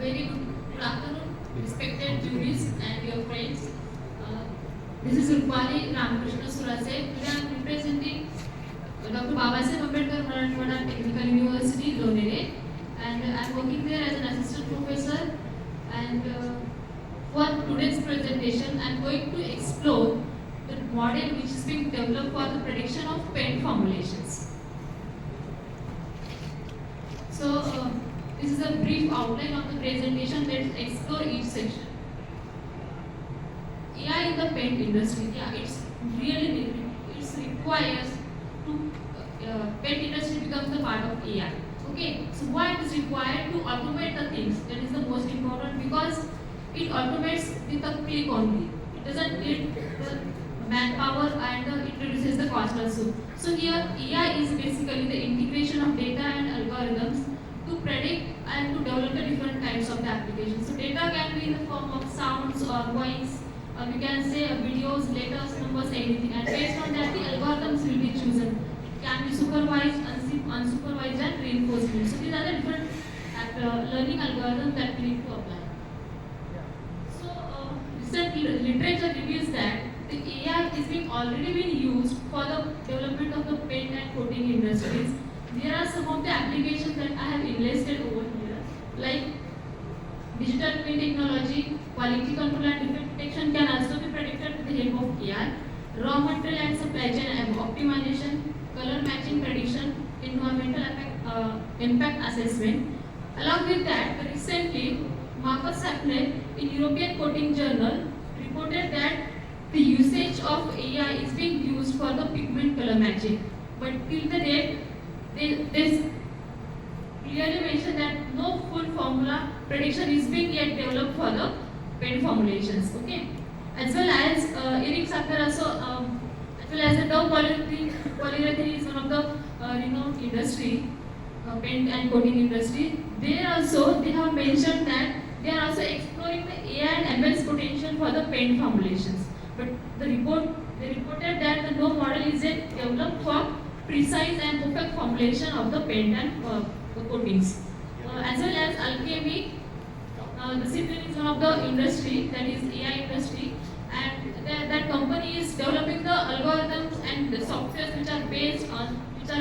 Very good afternoon, respected jurists and your friends. This is Rupali Ramakrishna Surase. Today I am representing Dr. Babasaheb Ambedkar Marathwada Technical University, Lonere, and I am working there as an assistant professor. And for today's presentation, I am going to explore the model which is being developed for the prediction of paint formulations. So, this is a brief outline of the presentation. Let's explore each section. AI in the paint industry. Yeah, it's requires to paint industry becomes the part of AI. Okay, so why it is required to automate the things? That is the most important because it automates with a click only. It doesn't need the manpower and it reduces the cost also. So here AI is basically the integration of data and algorithms to predict and to develop the different kinds of the applications. So data can be in the form of sounds or voice, or we can say videos, letters, numbers, anything. And based on that, the algorithms will be chosen. It can be supervised, unsupervised, and reinforcement. So these are the different learning algorithms that we need to apply. So recent literature reveals that the AI is being already been used for the development of the paint and coating industries. There are some of the applications that I have enlisted over here, like digital twin technology, quality control and defect detection can also be predicted with the help of AI, raw material and supply chain optimization, color matching prediction, environmental impact assessment. Along with that, recently, Marcus Sackler in European Coating Journal reported that the usage of AI is being used for the pigment color matching. But till the date, this clearly mentioned that no full formula prediction is being yet developed for the paint formulations. Okay, as well as Eric Sacker also, as well as the Dow polyurethane is one of the renowned industry, paint and coating industry. They have mentioned that they are also exploring the AI and ML's potential for the paint formulations. But they reported that the no model is yet developed for precise and perfect formulation of the paint and coatings. As well as alchemy, discipline is one of the industry, that is AI industry, and that company is developing the algorithms and the softwares which are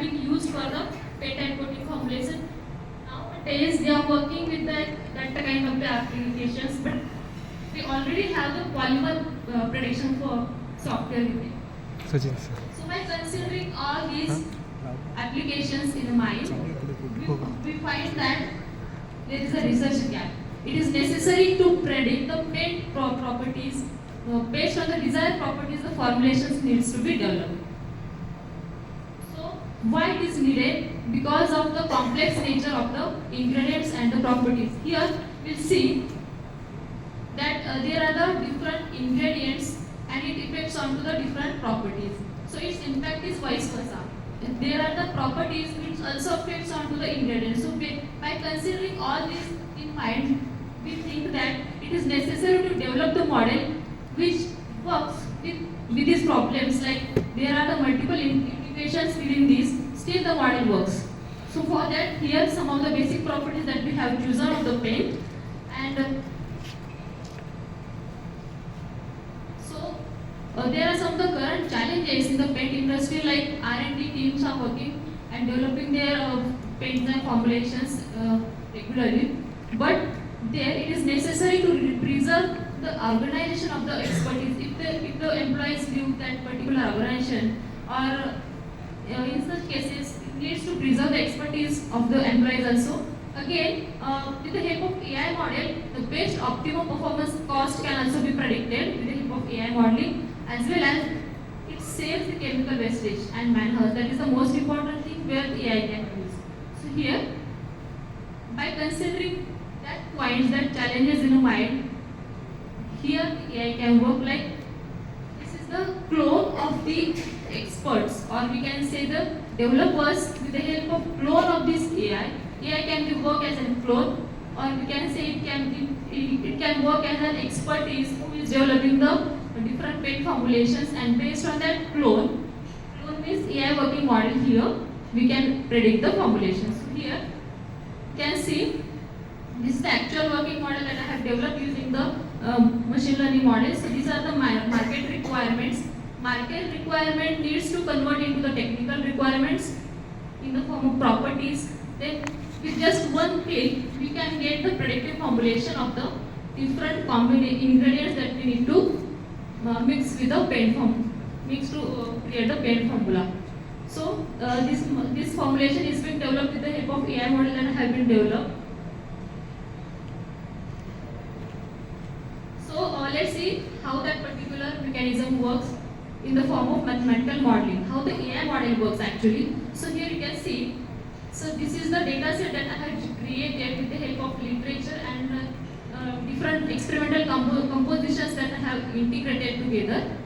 being used for the paint and coating formulation. Nowadays they are working with that kind of the applications, but we already have the polymer prediction for software with it. So by considering all these applications in mind, we find that there is a research gap. It is necessary to predict the paint properties. Based on the desired properties, the formulations needs to be developed. So why it is needed? Because of the complex nature of the ingredients and the properties. Here we'll see that there are the different ingredients and it affects onto the different properties. So its impact is vice versa. There are the properties which also affects onto the ingredients. So by considering all this in mind, we think that it is necessary to develop the model which works with these problems. Like there are the multiple integrations within these, still the model works. So for that, here some of the basic properties that we have chosen of the paint, and there are some of the current challenges in the paint industry, like R&D teams are working and developing their paints and formulations regularly. But there it is necessary to preserve the organization of the expertise. If the employees leave that particular organization, or in such cases, it needs to preserve the expertise of the employees also. Again, with the help of AI model, the best optimum performance cost can also be predicted with the help of AI modeling. As well as it saves the chemical wastage and manhours. That is the most important thing where the AI can use. So here, by considering that points, that challenges in a mind, here the AI can work like this is the clone of the experts, or we can say the developers. With the help of clone of this AI can be work as a clone, or we can say it can work as an expertise who is developing the different paint formulations, and based on that clone means AI working model, here we can predict the formulations. So here you can see This is the actual working model that I have developed using the machine learning models. So these are the market requirements. Market requirement needs to convert into the technical requirements in the form of properties. Then with just one click, we can get the predictive formulation of the different ingredients that we need to mix with the paint form, mix to create the paint formula. So this formulation is being developed with the help of AI model that have been developed. So let's see how that particular mechanism works in the form of mathematical modeling, how the AI model works actually. So here you can see, so this is the data set that I have created with the help of literature and different experimental compositions that I have integrated together.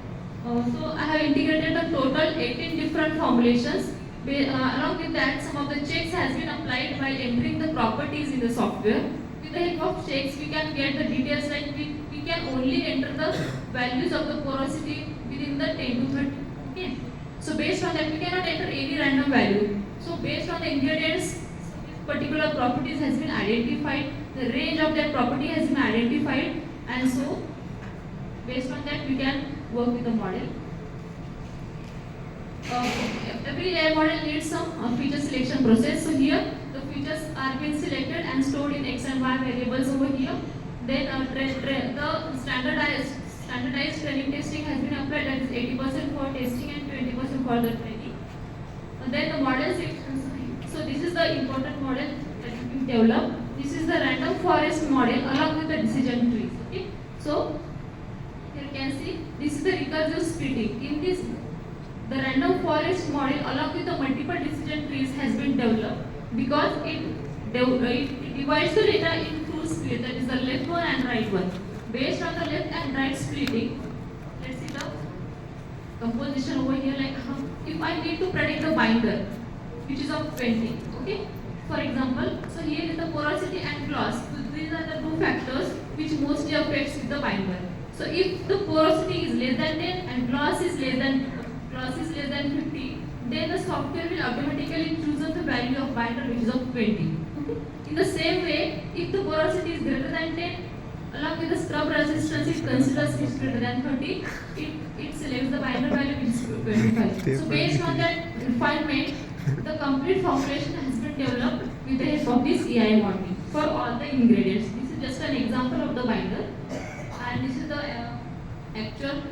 So I have integrated a total 18 different formulations. Along with that, some of the checks has been applied while entering the properties in the software. With the help of checks, we can get the details like we can only enter the values of the porosity within the 10 to 30. Okay. So based on that, we cannot enter any random value. So based on the ingredients, this particular properties has been identified. The range of that property has been identified, and so based on that, we can work with the model. Every AI model needs some feature selection process. So here the features are being selected and stored in X and Y variables over here. Then the standardized training testing has been applied, that is 80% for testing and 20% for the training. And then the model section. So this is the important model that has been developed. This is the random forest model along with the decision trees. Okay. So here you can see this is the recursive splitting. In this, the random forest model along with the multiple decision trees has been developed because it divides the data in two splits, that is the left one and right one. Based on the left and right splitting, let's see the composition over here. Like if I need to predict the binder, which is of 20, okay. For example, so here is the porosity and gloss. So these are the two factors which mostly affects with the binder. So if the porosity is less than 10 and gloss is less than 50, then the software will automatically choose the value of binder which is of 20. Okay? In the same way, if the porosity is greater than 10, along with the scrub resistance, it considers it greater than 30, it selects the binder value which is 25. So based on that refinement, the complete formulation has been developed with the help of this AI modeling for all the ingredients. This is just an example of the binder, and this is the actual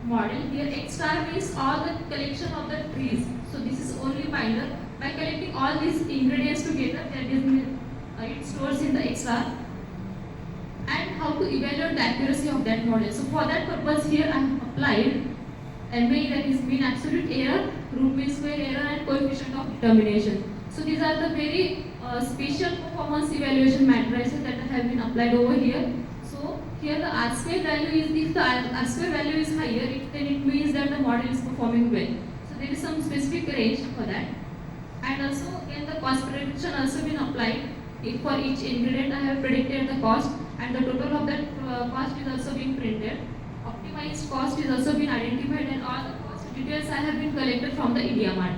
model. Here X star means all the collection of the trees. So this is only binder. By collecting all these ingredients together, that is it stores in the X star. And how to evaluate the accuracy of that model. So for that purpose, here I have applied MAE, that is mean absolute error, root mean square error, and coefficient of determination. So these are the very special performance evaluation matrices that have been applied over here. So here the R square value is, if the R square value is higher, then it means that the model is performing well. So there is some specific range for that. And also again the cost prediction also been applied. If for each ingredient I have predicted the cost, and the total of that cost is also being printed. Optimized cost is also been identified, and all the cost details I have been collected from the IdeaMart.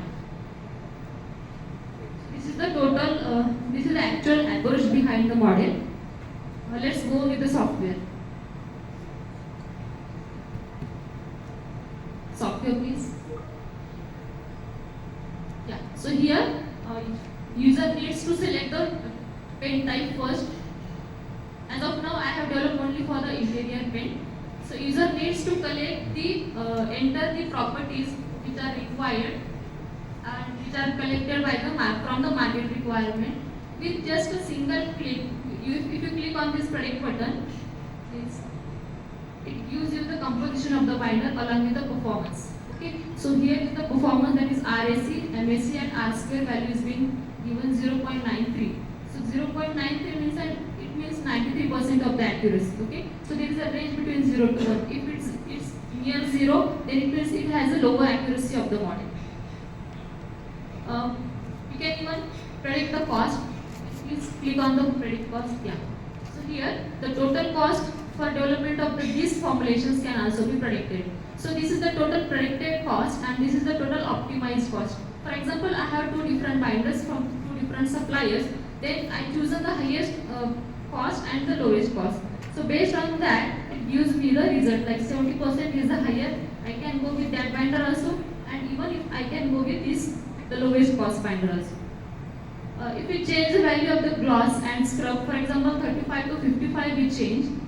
This is the total, this is the actual algorithm behind the model. Let's go with the software. Software please. Yeah, so here user needs to select the paint type first. As of now, I have developed only for the interior paint. So user needs to collect the enter the properties which are required and which are collected by the from the market requirement with just a single click. If you click on this predict button, it gives you the composition of the binder along with the performance. Okay. So here is the performance, that is RAC, MAC, and R square value is being given 0.93. So 0.93 means that 93% of the accuracy. Okay, so there is a range between 0 to 1. If it's near 0, then it means it has a lower accuracy of the model. You can even predict the cost. Please click on the predict cost. Yeah. So here the total cost for development of these formulations can also be predicted. So this is the total predicted cost, and this is the total optimized cost. For example, I have two different binders from two different suppliers. Then I choose the highest cost and the lowest cost. So based on that, it gives me the result, like 70% is the higher, I can go with that binder also, and even if I can go with this, the lowest cost binder also. If we change the value of the gloss and scrub, for example 35 to 55 we change,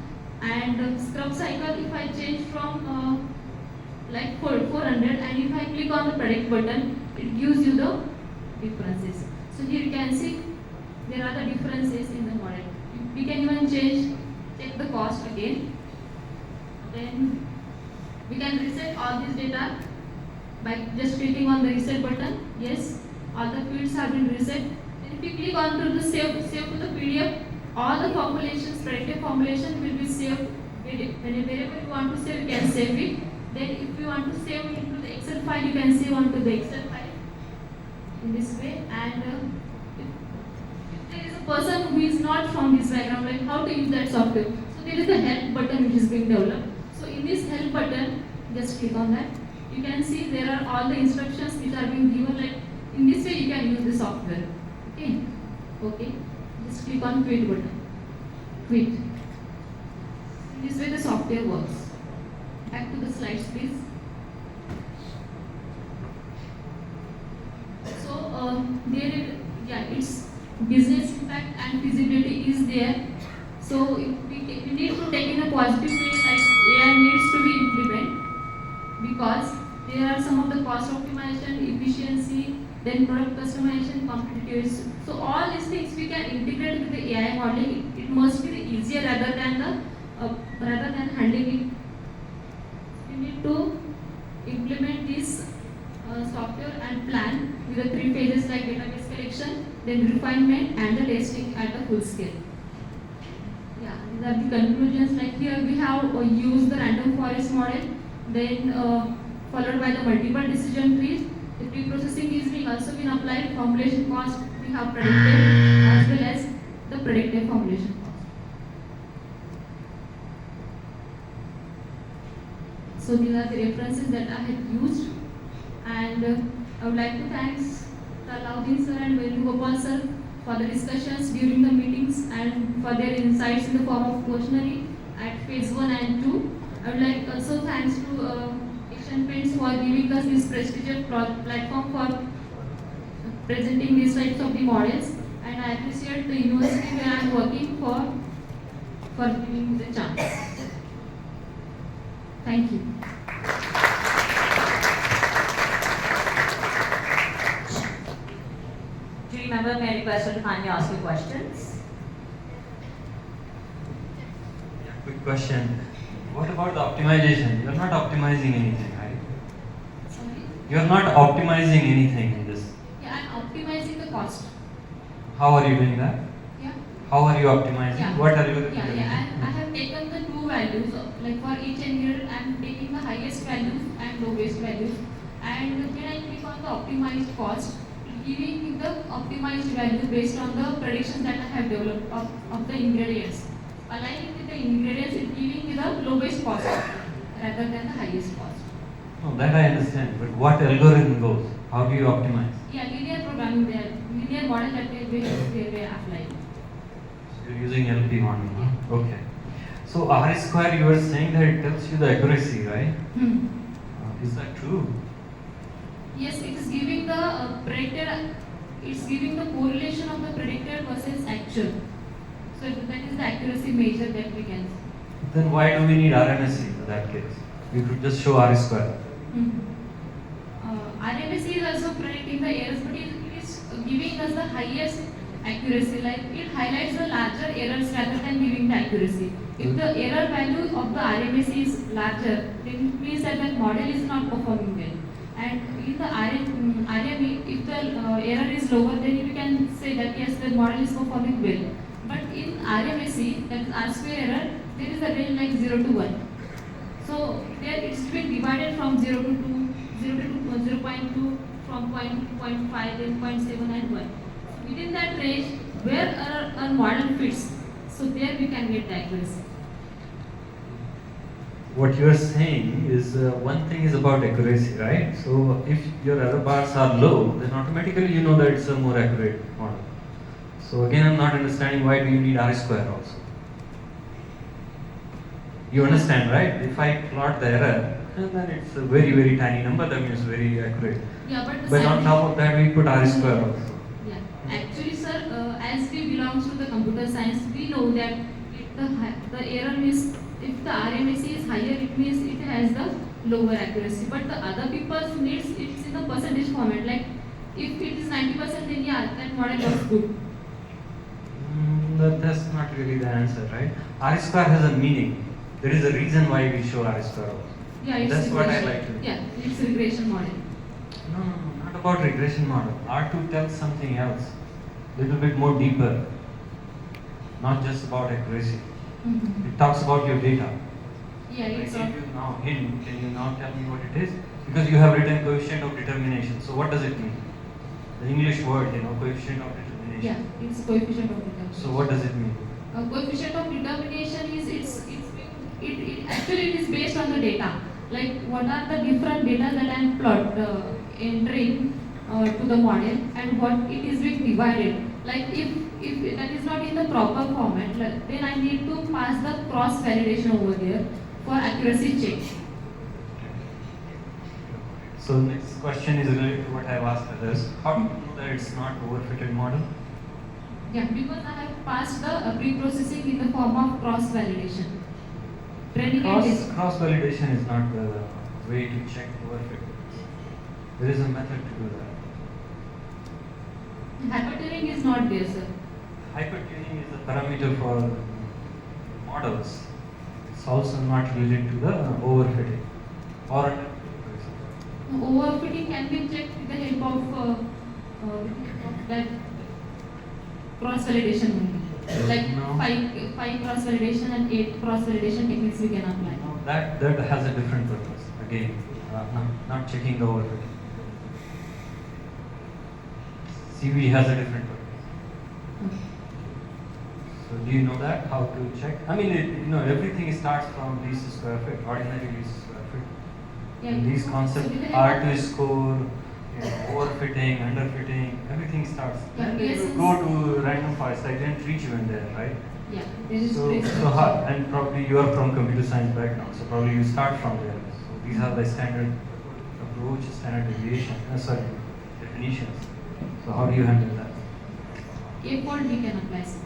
and scrub cycle if I change from like 400, and if I click on the predict button, it gives you the differences. So here you can see there are the differences in the model. We can even check the cost again. Then we can reset all this data by just clicking on the reset button. Yes, all the fields have been reset. Then if we click on to the save to the PDF, all the formulations, predictive formulation will be saved. Whenever you want to save, you can save it. Then if you want to save it into the Excel file, you can save onto the Excel file in this way. And if there is a person who is not from this background, like how to use that software, so there is a help button which is being developed. So in this help button, just click on that. You can see there are all the instructions which are being given, like in this way you can use the software. Okay, just click on quit button. Quit. In this way the software works. Back to the slides, please. So there is, its business impact and feasibility is there. So if we need to take in a positive way, like AI needs to be implemented, because there are some of the cost optimization, efficiency, then product customization, competitiveness. So all these things we can integrate with the AI modeling. It must be easier rather than handling it. We need to implement this software and plan with the 3 phases like database collection, then refinement and the testing at the full scale. Yeah, these are the conclusions. Like here we have used the random forest model, then followed by the multiple decision trees. The pre-processing is being also been applied. Formulation cost we have predicted as well as the predictive formulation cost. So these are the references that I have used, and I would like to thank Alauddin sir and Venugopal sir for the discussions during the meetings and for their insights in the form of questionnaire at phase 1 and 2. I would like also thanks to Asian Paints for giving us this prestigious platform for presenting these types of the models, and I appreciate the university where I am working for giving me the chance. Thank you. Do you remember, may I request you to kindly ask your questions? Yeah, quick question. What about the optimization? You're not optimizing anything, right? Sorry? You're not optimizing anything in this. Yeah, I'm optimizing the cost. How are you doing that? Yeah. How are you optimizing? Yeah. What are you Yeah. I have taken the 2 values, like for each ingredient, I'm taking the highest values and lowest values. And when I click on the optimized cost, giving me the optimized value based on the predictions that I have developed of the ingredients. Aligning with the ingredients, it giving me the lowest cost rather than the highest cost. No, that I understand. But what algorithm goes? How do you optimize? Yeah, linear programming there, linear model that we apply. So you're using LP model. Huh? Okay. So R square, you were saying that it tells you the accuracy, right? Is that true? Yes, it is giving the predicted. It's giving the correlation of the predicted versus actual. So that is the accuracy measure that we can see. Then why do we need RMSE in that case? We could just show R square. RMSE is also predicting the errors, but it is giving us the highest accuracy. Like it highlights the larger errors rather than giving the accuracy. If the error value of the RMSE is larger, then it means that that model is not performing well. And in the RME, if the error is lower, then you can say that yes, the model is performing well. But in RMSE, that is R square error, there is a range like 0 to 1. So there it's been divided from 0 to 2, 0 to 0.2, from 0.5, then 0.7 and 1. Within that range, where our model fits, so there we can get the accuracy. What you're saying is one thing is about accuracy, right? So if your error bars are low, then automatically you know that it's a more accurate model. So again, I'm not understanding why do you need R square also. You understand, right? If I plot the error, then it's a very, very tiny number, that means very accurate. Yeah, but the But on scientific- top of that, we put R square also. Yeah, actually, sir, as we belong to the computer science, we know that if the error means if the RMSE is higher, it means it has the lower accuracy. But the other people's needs it's in the percentage format. Like if it is 90%, then yeah, that model was good. That's not really the answer, right? R square has a meaning. There is a reason why we show R square also. Yeah, it's That's what I regression. like to. Yeah, it's regression model. No, not about regression model. R2 tells something else, little bit more deeper, not just about accuracy. Mm-hmm. It talks about your data. Yeah, I it's gave you now hint. Can you now tell me what it is? Because you have written coefficient of determination. So what does it mean? The English word, coefficient of determination. yeah, it's coefficient of determination. So what does it mean? Coefficient of determination is it actually it is based on the data. Like what are the different data that I am entering to the model and what it is being divided. Like if that is not in the proper format, then I need to pass the cross validation over there for accuracy check. So next question is related to what I've asked others. How do you know that it's not overfitted model? Yeah, because I have passed the pre-processing in the form of cross validation. Training and test. Cross validation is not the way to check overfit. There is a method to do that. Hypertuning is not there, sir. Hypertuning is a parameter for models. It's also not related to the overfitting or underfitting. Overfitting can be checked with the help of that cross validation only. Like No. five cross validation and 8 cross validation techniques we can apply. No, that has a different purpose. Again, not checking the overfitting. CV has a different purpose. Okay. So do you know that? How to check? I mean, everything starts from least square fit, ordinary least square fit. Yeah. And these So concepts, with the help R2 score, overfitting, underfitting, everything starts. Yeah, Then you yes, go to random forest. I didn't reach even there, right? Yeah, there is So, trace so how, and probably you are from computer science background, so probably you start from there. So these are the standard approach, standard deviation, definitions. So how do you handle that? A-fold we can apply, sir.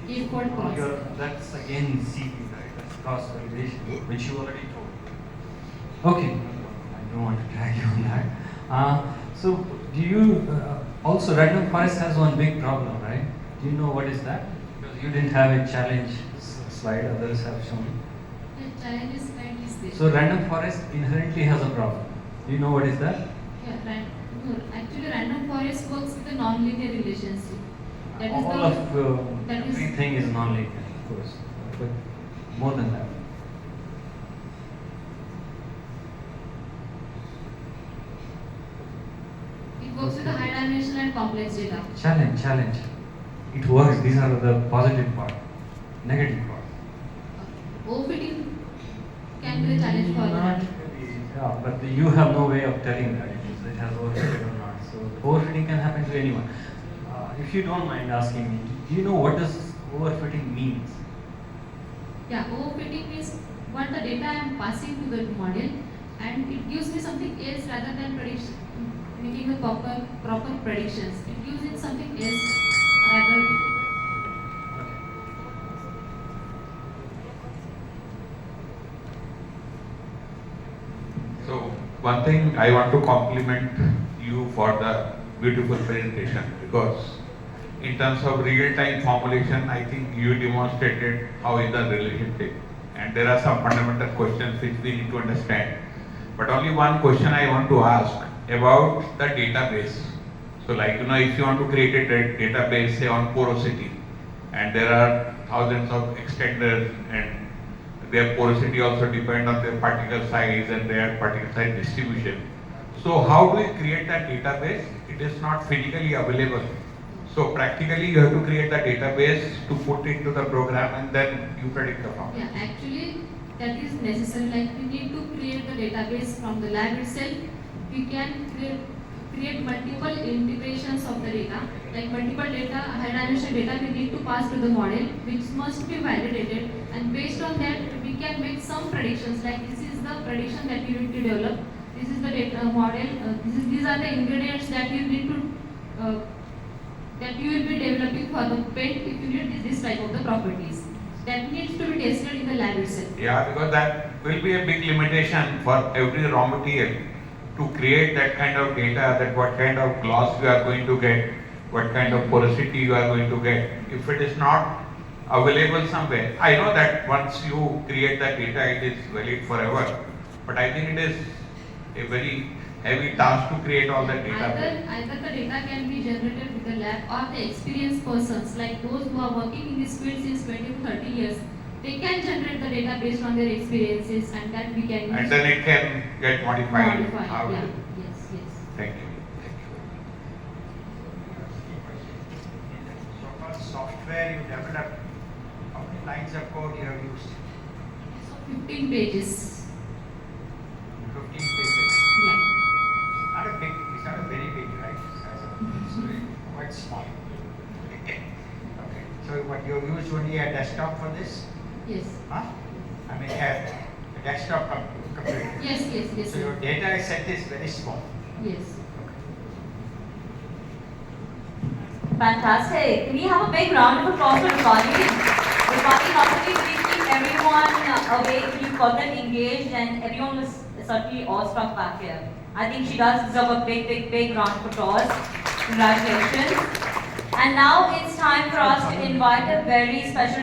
A-fold cross. That's again CV, right? That's cross validation, which you already told. Okay, I don't want to drag you on that. So do you also random forest has one big problem, right? Do you know what is that? Because you didn't have a challenge slide, others have shown. The challenge is slide is there. So random forest inherently has a problem. Do you know what is that? Yeah, actually random forest works with a non-linear relationship. That is All the of that is- everything is non-linear, of course, but more than that. it works with the high dimensional and complex data. Challenge. It works. These are the positive part. Negative part. Overfitting can be the challenge for Not that. really. Yeah, but you have no way of telling that it has overfitted or not. So overfitting can happen to anyone. If you don't mind asking me, do you know what does overfitting means? Yeah, overfitting is what the data I am passing to the model and it gives me something else rather than prediction, making the proper predictions. It gives it something else rather than. Okay. So one thing I want to compliment you for the beautiful presentation, because in terms of real-time formulation, I think you demonstrated how is the relationship, and there are some fundamental questions which we need to understand. But only one question I want to ask about the database. So like, if you want to create a database, say on porosity, and there are thousands of extenders, and their porosity also depend on their particle size and their particle size distribution. So how do you create that database? It is not physically available. So practically you have to create the database to put into the program and then you predict the form. Yeah, actually that is necessary. Like we need to create the database from the lab itself. We can create multiple integrations of the data, like multiple data, high dimensional data we need to pass to the model, which must be validated, and based on that we can make some predictions, like this is the prediction that you need to develop, this is the data model, these are the ingredients that you need to that you will be developing for the paint if you need this type of the properties. That needs to be tested in the lab itself. Yeah, because that will be a big limitation for every raw material to create that kind of data, that what kind of gloss you are going to get, what kind of porosity you are going to get. If it is not available somewhere, I know that once you create that data, it is valid forever. But I think it is a very heavy task to create all that data. Either the data can be generated with the lab or the experienced persons, like those who are working in this field since 20 to 30 years, they can generate the data based on their experiences, and that we can use. And then it can get modified. How Yeah. it- Yes. Thank you. So for software you developed, how many lines of code you have used? So 15 pages. 15 pages. Yeah. Not a big, it's not a very big, right? It's very quite small. Okay. So what you use only a desktop for this? Yes. Huh? I mean a desktop computer. Yes. So your data set is very small. Yes. Fantastic. Can we have a big round of applause for Rupali? Rupali, not only did you keep everyone awake, you got them engaged, and everyone was certainly awestruck back here. I think she does deserve a big round of applause. Congratulations. And now it's time for us to invite a very special